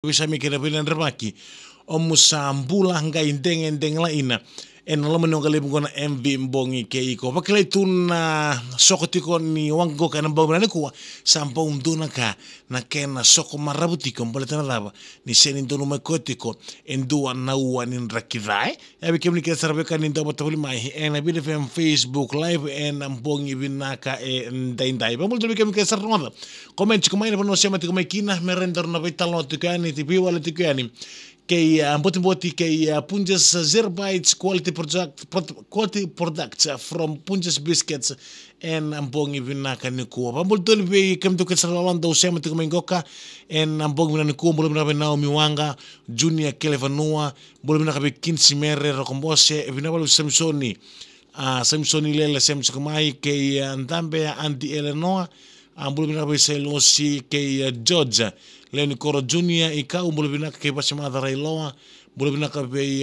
bisa mikir bilan remaki omusambula ngai ndeng la ina en la mano kale ngona MV mbongi keiko pakile tuna sokotiko ni wango kana mbona ko sampo unduna ka na kena soko marabutiko mboletana daba ni seni ndono makotiko endua na uanin rakivai ya bikemni ke sarbe kan ndo botabuli mai en bi de Facebook live en mbongi binaka ndai ba multo bikemni ke sarno comment ko mai no sema tiko mai kina merendor na vitalo tikani tipi wala tikani kay boti kay Punjas Zerbites quality products from Punjas biscuits en ambongi vinaka ni kuwa pambultoli be kam to kesaralanda usema tukumengoka en ambongi vinaka ni kuwa mbolo vinaka Naomi Wanga Junior Kelevanua mbolo vinaka be Kinsi Mere Rokombose vinaka Samsoni Samsoni Lela Samsukumai kay Ndambe Anti Eleanor mbolo vinaka be Selosi kay George Leoni Koro Junior ika mbolo vinaka kay Basimada Railoa mbolo vinaka be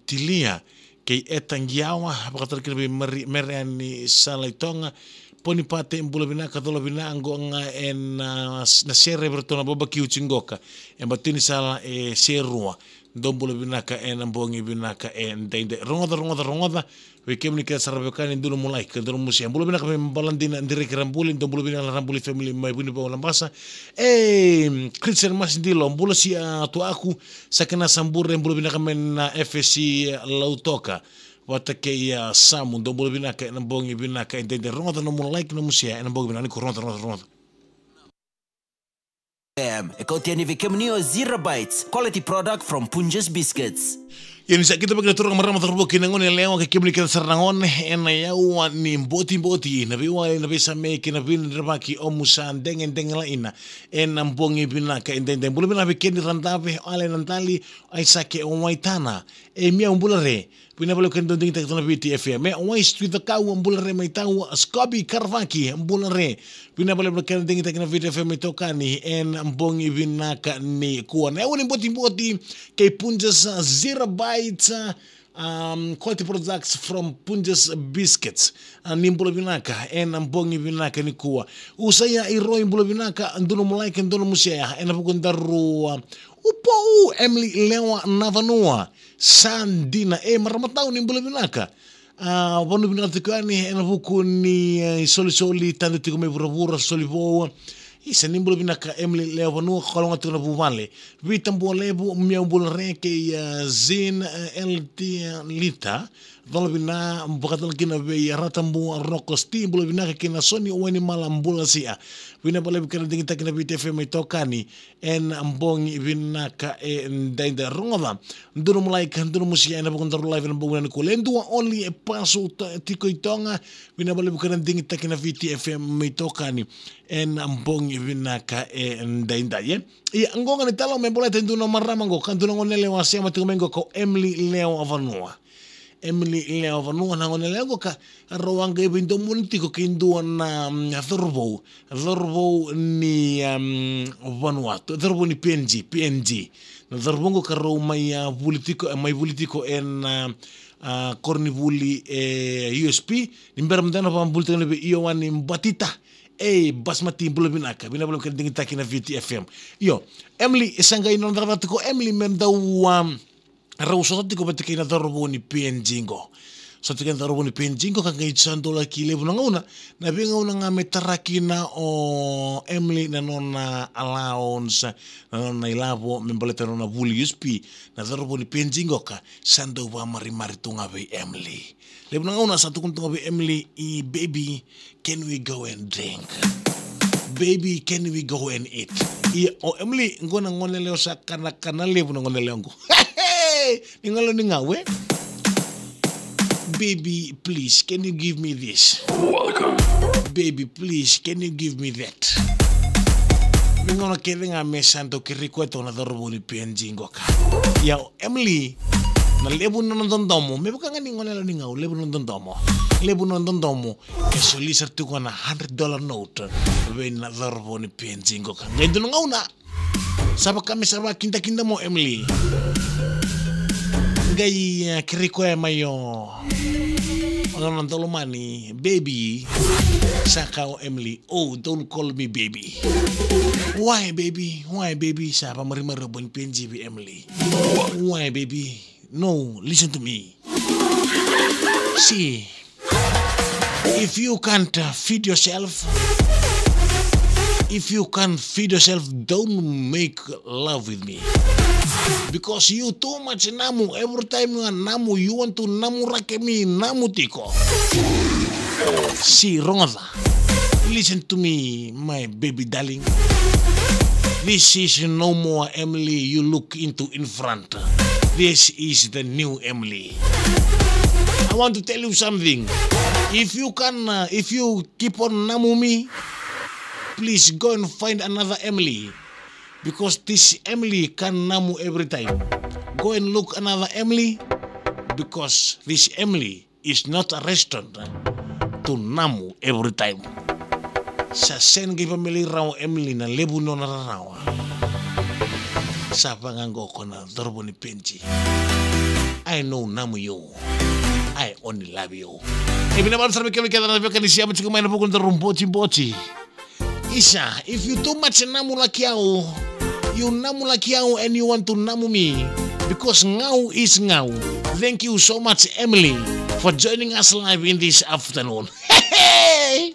Tilia kay etangiawa pakatar be Meriani Salaitonga poni pate mbolo vinaka dolo vinango nga en na sere bertona barbecue chingoka en batini sala serua dombolo vinaka en mbongi vinaka en dende rongoda we kemni ka sarabekani nduno mulai ka nduno musia mbolo vinaka be balandina ndire kirambuli ndombolo vinaka rambuli family mai buni ba lambasa Christian Masindilo mbolo si to aku sakena sambure mbolo vinaka men FSC lautoka watake ya samu ndombolo vinaka en mbongi vinaka en dende rongoda no mulai no musia en mbongi vinaka rongoda E contiene Vikemnio Zerbites, quality product from Punjas Biscuits. Yan sa kita pagkaturo ng maraming tarbo kinangon yung lewa kay kimli ka sa rangon en ayaw ni boti na biwa na bisa me kinabin rabaki omusan deng la ina en ambongi binaka en deng bulu binabi ken randabe ale nantali ay sake omaitana mia umbulare pinabalo ken donding tak tona BTF me onway street the cow umbulare may tawo Scobby Carvaki umbulare pinabalo ken ding tak na BTF me tokani en ambongi binaka ni kuwa na ewan boti kay Punjas Zerbites quality products from Punjas biscuits nimbulo binaka en ambongi binaka ni kuwa usaya iroi mbulo binaka nduno mulai nduno musia en apukundaru upo Emily Lewa Navanua Sandina maramatau nimbulo binaka wanu binaka tikani en apukuni soli tanda tiko me burabura soli boa isa nimbulo binaka Emily Lewa Navanua kalonga tiko na bumale vitambo lebu miambulo reke Zin LT Lita dolo bina mbakatol kina be ratambu rokosti mbulo binaka kina soni weni malambula sia bina bale bikana dingita kina BTF mai tokani en ambongi binaka ndainda rongoda nduro mulai nduro musia na bukan taru live na bukan ko lendua only paso tiko itonga bina bale bikana dingita kina BTF mai tokani en ambongi binaka ndainda ye ngonga ni talo me bola tenduno maramango kanduno ngonele wasia matiko mengo ko Emily Lewa Navanua Emily Lewa Navanua na ngone lego ka rawanga ibindo munitiko kindua na Thorbo ni Vanuatu Thorbo ni PNG na Thorbongo ka raw may politiko en Cornivuli USP nimberamdana pa bulta ne iowani mbatita basmati mbulo binaka binabalo kan dingita kina VTFM yo Emily isanga inondra ko Emily mendau Rauso tiko batike na Thorbo ni PNG-ngo. So tiko na Thorbo ni PNG-ngo kang itsandola kilebu na ngauna. Na bingauna nga metaraki na o Emily na nona allowance na nona ilabo membaleta nona Vuli USP na Thorbo ni PNG-ngo ka sando ba marimari tunga be Emily. Lebu na ngauna sa tukong tunga be Emily baby can we go and drink? Baby can we go and eat? O Emily ngona ngone leo sa kana lebu na ngone leo ngo. Ningalo ningawe baby please can you give me this welcome baby please can you give me that bingono kelinga mesanto kirikweto na Thorbo ni PNG ngoka ya Emily na lebu nondomo me buka ngani ngone lo ningaw lebu nondomo ke solisa tuko na $100 note we na Thorbo ni PNG ngoka ngendo ngauna saba kami saba kinda mo Emily gai kiriko mayo Orang tolo mani, baby. Sakao Emily, oh, don't call me baby. Why, baby? Why, baby? Sa pamari-mari bon penji bi Emily. Why, baby? No, listen to me. See, if you can't feed yourself, don't make love with me. Because you too much namu. Every time you are namu, you want to namu rakemi, namu tiko. See, Ronga, listen to me, my baby darling. This is no more Emily you look into in front. This is the new Emily. I want to tell you something. If you keep on namu me, please go and find another Emily. Because this Emily can namu every time. Go and look another Emily. Because this Emily is not a restaurant to namu every time. Sa sen gi pamili raw Emily na lebu no na rawa. Sa pangango ko na dorbo ni penji. I know namu you. I only love you. E binabal sarbe kemi kada na veka ni siya mchiko maina pokon rumbochi. Isa, if you too much namu lakiao, you namu lakiao and you want to namu me, because ngau is ngau. Thank you so much, Emily, for joining us live in this afternoon. Hey!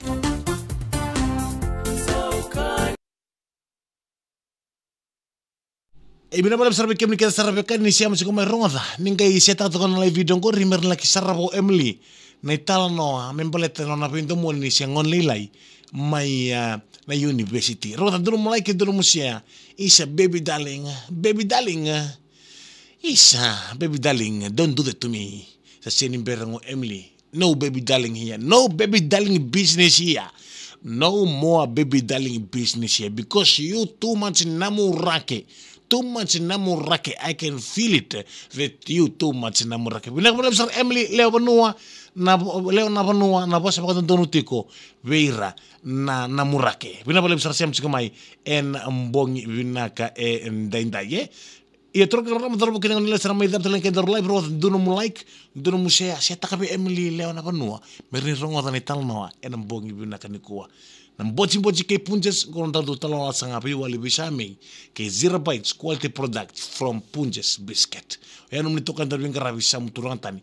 Binabal sarbe kemi kada sarbe kan ni siya mchiko maina ronga. Ningai siya tato kan live video ko rimer laki sarabo Emily. Na itala no, membelete no na pinto mo ni siya ngon lilay. My na university. Rota dulu mulai ke dulu musia. Isa baby darling, Isa baby darling, don't do that to me. Sa senin berango Emily. No baby darling here. No baby darling business here. No more baby darling business here because you too much namurake. Too much namurake. I can feel it that you too much namurake. Binakapala besar Emily leo panua na bosa pa tiko veira na namurake. Binapala besar siam sikamay en ambongi binaka ndaindaye. Ia troca rama dorbo kena nila sara mai dapta lenke dor live ro duno mu like duno mu share sia takabe Emily leo na panua merin rongo tani talnoa en ambongi binaka nikua. Nam bochi ke Punjes kon tanto talon sanga pi wali bisami ke 0 bites quality product from Punjes biscuit. Ya num ni tokan dar bin karabi sam turantani.